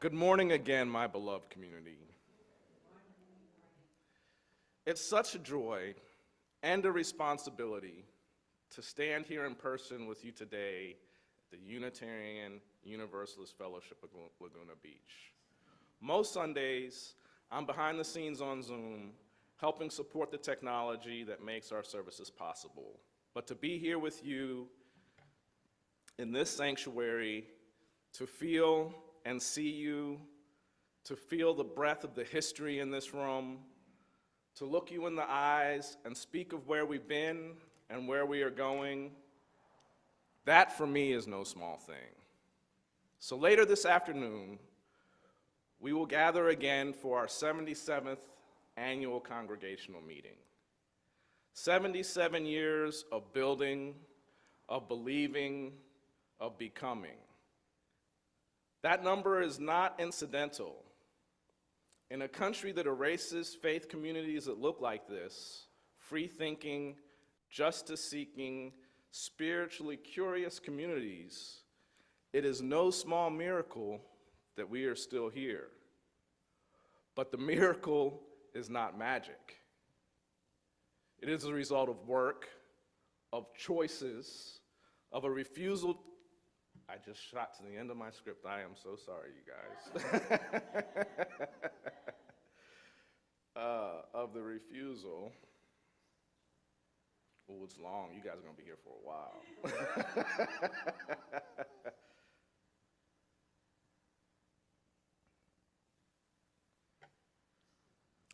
Good morning again, my beloved community. It's such a joy and a responsibility to stand here in person with you today at the Unitarian Universalist Fellowship of Laguna Beach. Most Sundays, I'm behind the scenes on Zoom, helping support the technology that makes our services possible. But to be here with you in this sanctuary, to feel and see you, to feel the breath of the history in this room, to look you in the eyes and speak of where we've been and where we are going, that for me is no small thing. So later this afternoon, we will gather again for our 77th annual congregational meeting. 77 years of building, of believing, of becoming. That number is not incidental. In a country that erases faith communities that look like this, free-thinking, justice-seeking, spiritually curious communities, it is no small miracle that we are still here. But the miracle is not magic. It is a result of work, of choices, of a refusal. I just shot to the end of my script. I am so sorry, you guys. Of the refusal. Oh, it's long. You guys are going to be here for a while.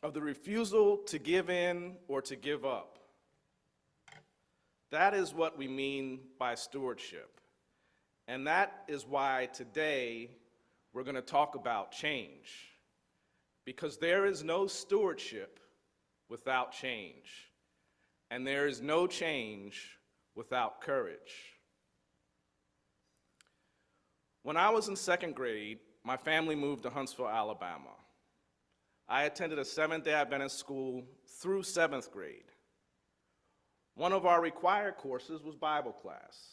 Of the refusal to give in or to give up. That is what we mean by stewardship. And that is why today we're going to talk about change. Because there is no stewardship without change. And there is no change without courage. When I was in second grade, my family moved to Huntsville, Alabama. I attended a Seventh-day Adventist school through 7th grade. One of our required courses was Bible class.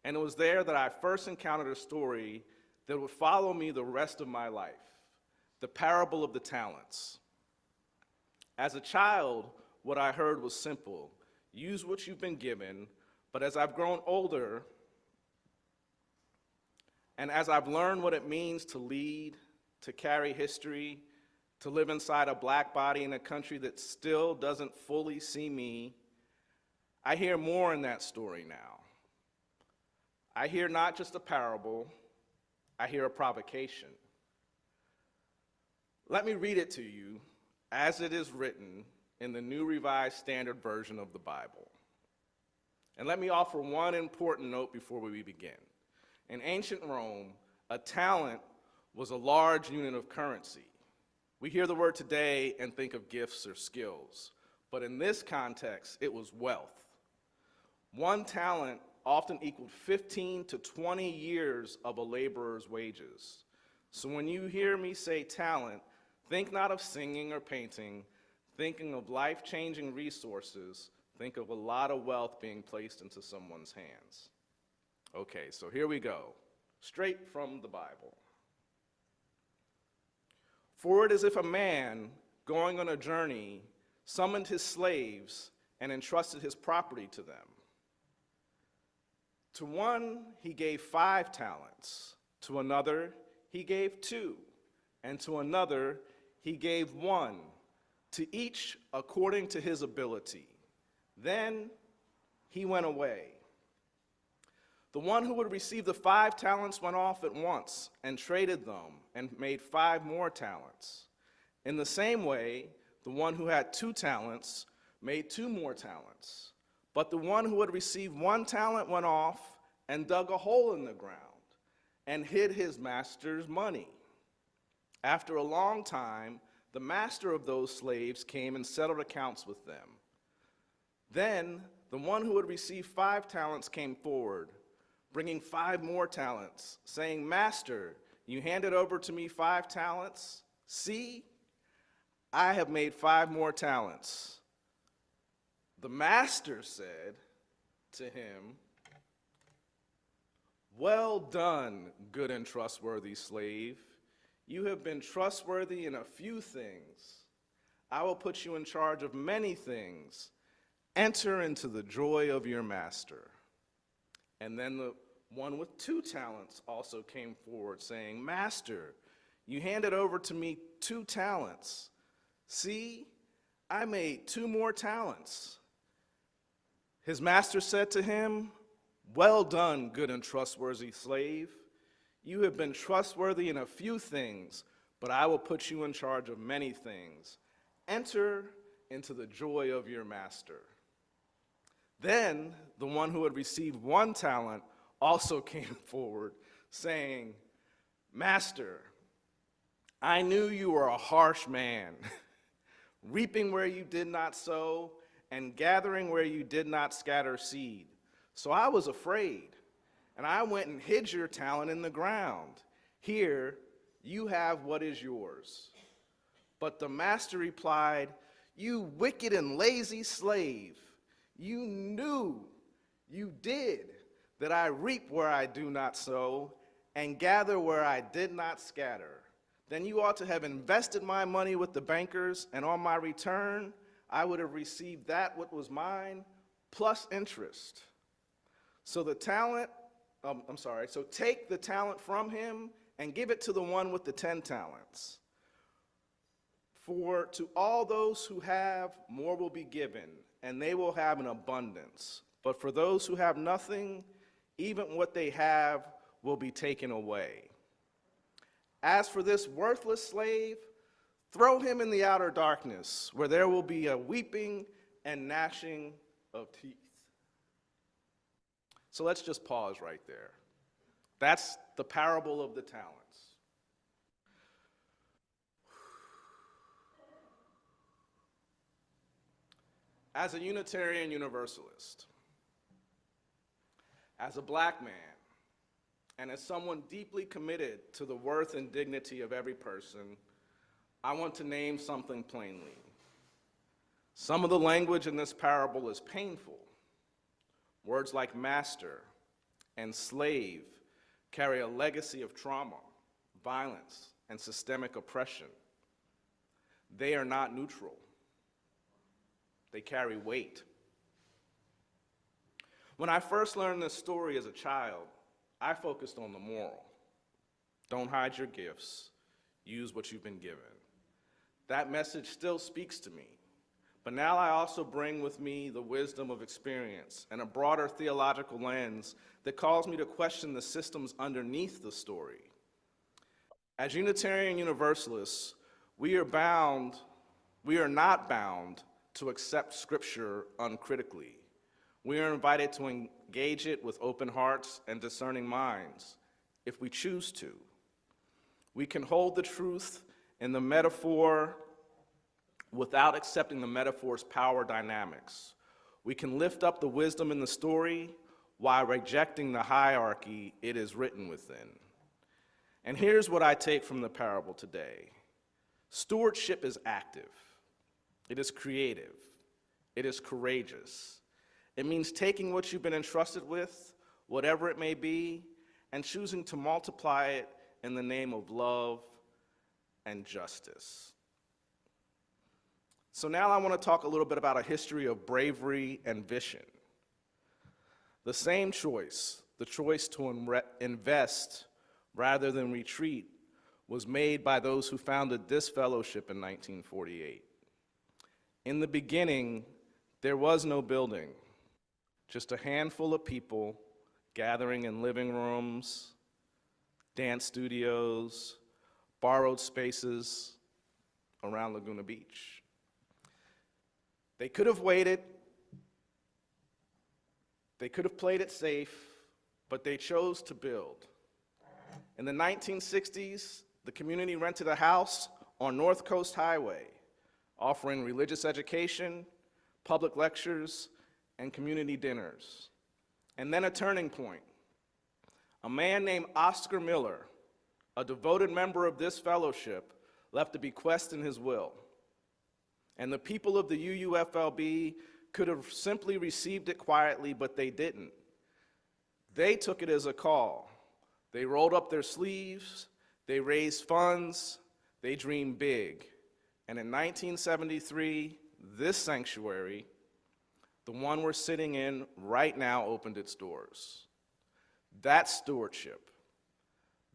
And it was there that I first encountered a story that would follow me the rest of my life, the parable of the talents. As a child, what I heard was simple: use what you've been given, but as I've grown older, and as I've learned what it means to lead, to carry history, to live inside a black body in a country that still doesn't fully see me, I hear more in that story now. I hear not just a parable, I hear a provocation. Let me read it to you as it is written in the New Revised Standard Version of the Bible. And let me offer one important note before we begin. In ancient Rome, a talent was a large unit of currency. We hear the word today and think of gifts or skills, but in this context, it was wealth. One talent often equaled 15 to 20 years of a laborer's wages. So when you hear me say talent, think not of singing or painting, thinking of life-changing resources, think of a lot of wealth being placed into someone's hands. Okay, so here we go, straight from the Bible. For it is if a man going on a journey summoned his slaves and entrusted his property to them. To one he gave 5 talents, to another he gave 2, and to another he gave 1, to each according to his ability. Then he went away. The one who would receive the 5 talents went off at once and traded them and made 5 more talents. In the same way, the one who had 2 talents made 2 more talents. But the one who had received 1 talent went off and dug a hole in the ground and hid his master's money. After a long time, the master of those slaves came and settled accounts with them. Then the one who had received 5 talents came forward, bringing 5 more talents, saying, "Master, you handed over to me 5 talents. See, I have made 5 more talents." The master said to him, "Well done, good and trustworthy slave. You have been trustworthy in a few things. I will put you in charge of many things. Enter into the joy of your master. And then the one with 2 talents also came forward, saying, Master, you handed over to me 2 talents. See, I made 2 more talents. His master said to him, Well done, good and trustworthy slave. You have been trustworthy in a few things, but I will put you in charge of many things. Enter into the joy of your master. Then the one who had received 1 talent also came forward, saying, Master, I knew you were a harsh man, reaping where you did not sow and gathering where you did not scatter seed. So I was afraid, and I went and hid your talent in the ground. Here, you have what is yours. But the master replied, You wicked and lazy slave, you knew, you did, that I reap where I do not sow and gather where I did not scatter. Then you ought to have invested my money with the bankers, and on my return, I would have received that what was mine, plus interest. So take the talent from him and give it to the one with the 10 talents. For to all those who have, more will be given, and they will have an abundance. But for those who have nothing, even what they have will be taken away. As for this worthless slave, throw him in the outer darkness, where there will be a weeping and gnashing of teeth. So let's just pause right there. That's the parable of the talents. As a Unitarian Universalist, as a black man, and as someone deeply committed to the worth and dignity of every person, I want to name something plainly. Some of the language in this parable is painful. Words like master and slave carry a legacy of trauma, violence, and systemic oppression. They are not neutral. They carry weight. When I first learned this story as a child, I focused on the moral. Don't hide your gifts. Use what you've been given. That message still speaks to me. But now I also bring with me the wisdom of experience and a broader theological lens that calls me to question the systems underneath the story. As Unitarian Universalists, we are not bound to accept Scripture uncritically. We are invited to engage it with open hearts and discerning minds, if we choose to. We can hold the truth in the metaphor without accepting the metaphor's power dynamics. We can lift up the wisdom in the story while rejecting the hierarchy it is written within. And here's what I take from the parable today. Stewardship is active. It is creative. It is courageous. It means taking what you've been entrusted with, whatever it may be, and choosing to multiply it in the name of love and justice. So now I want to talk a little bit about a history of bravery and vision. The same choice, the choice to invest rather than retreat, was made by those who founded this fellowship in 1948. In the beginning, there was no building, just a handful of people gathering in living rooms, dance studios, borrowed spaces around Laguna Beach. They could have waited, they could have played it safe, but they chose to build. In the 1960s, the community rented a house on North Coast Highway, offering religious education, public lectures, and community dinners. And then a turning point. A man named Oscar Miller, a devoted member of this fellowship, left a bequest in his will. And the people of the UUFLB could have simply received it quietly, but they didn't. They took it as a call. They rolled up their sleeves, They raise funds, they dream big. And in 1973, this sanctuary, the one we're sitting in right now, opened its doors. That's stewardship.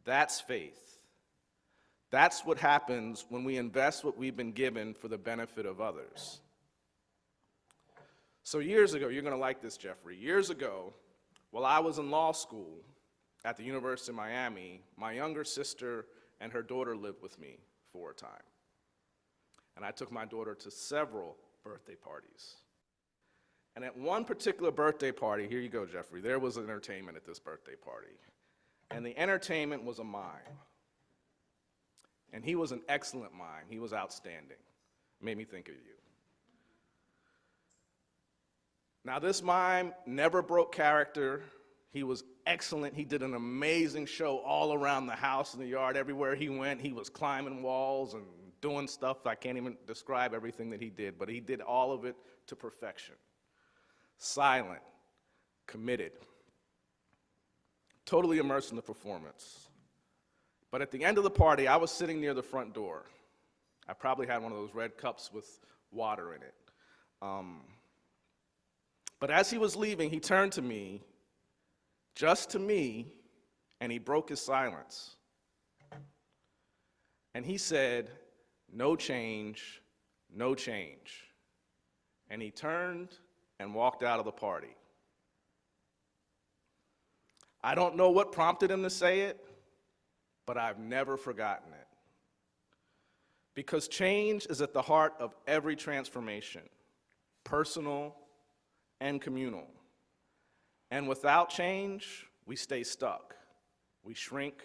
That's faith. That's what happens when we invest what we've been given for the benefit of others. So years ago, you're going to like this, Jeffrey. Years ago, while I was in law school at the University of Miami, my younger sister and her daughter lived with me for a time. And I took my daughter to several birthday parties. And at one particular birthday party, here you go, Jeffrey, there was entertainment at this birthday party. And the entertainment was a mime. And he was an excellent mime. He was outstanding. Made me think of you. Now, this mime never broke character. He was excellent. He did an amazing show all around the house and the yard. Everywhere he went, he was climbing walls and doing stuff. I can't even describe everything that he did, but he did all of it to perfection. Silent, committed, totally immersed in the performance. But at the end of the party, I was sitting near the front door. I probably had one of those red cups with water in it. But as he was leaving, he turned to me, just to me, and he broke his silence. And he said, "No change, no change." And he turned and walked out of the party. I don't know what prompted him to say it, but I've never forgotten it. Because change is at the heart of every transformation, personal and communal. And without change, we stay stuck. We shrink,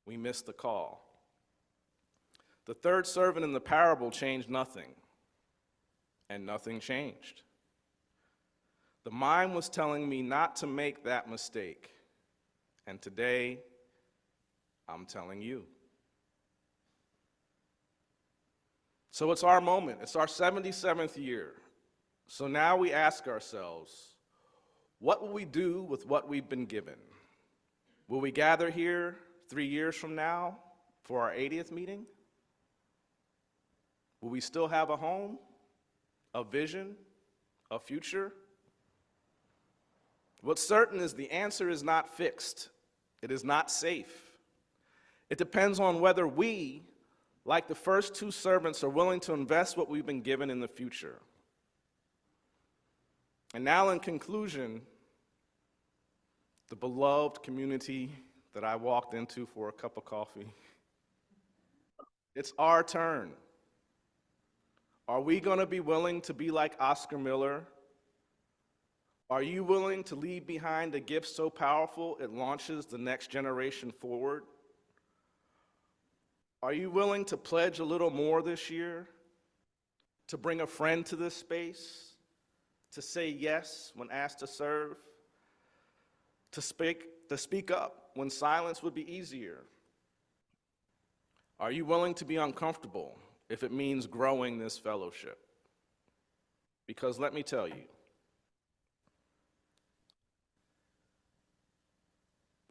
we miss the call. The third servant in the parable changed nothing, and nothing changed. The mime was telling me not to make that mistake, and today, I'm telling you. So it's our moment. It's our 77th year. So now we ask ourselves, what will we do with what we've been given? Will we gather here 3 years from now for our 80th meeting? Will we still have a home, a vision, a future? What's certain is the answer is not fixed. It is not safe. It depends on whether we, like the first two servants, are willing to invest what we've been given in the future. And now, in conclusion, the beloved community that I walked into for a cup of coffee, it's our turn. Are we going to be willing to be like Oscar Miller? Are you willing to leave behind a gift so powerful it launches the next generation forward? Are you willing to pledge a little more this year? To bring a friend to this space? To say yes when asked to serve? To speak up when silence would be easier? Are you willing to be uncomfortable if it means growing this fellowship? Because let me tell you,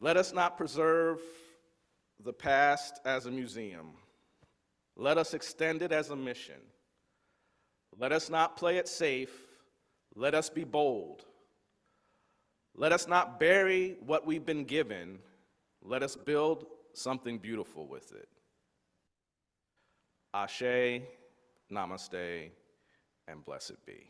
let us not preserve the past as a museum. Let us extend it as a mission. Let us not play it safe. Let us be bold. Let us not bury what we've been given. Let us build something beautiful with it. Ashe, namaste, and blessed be.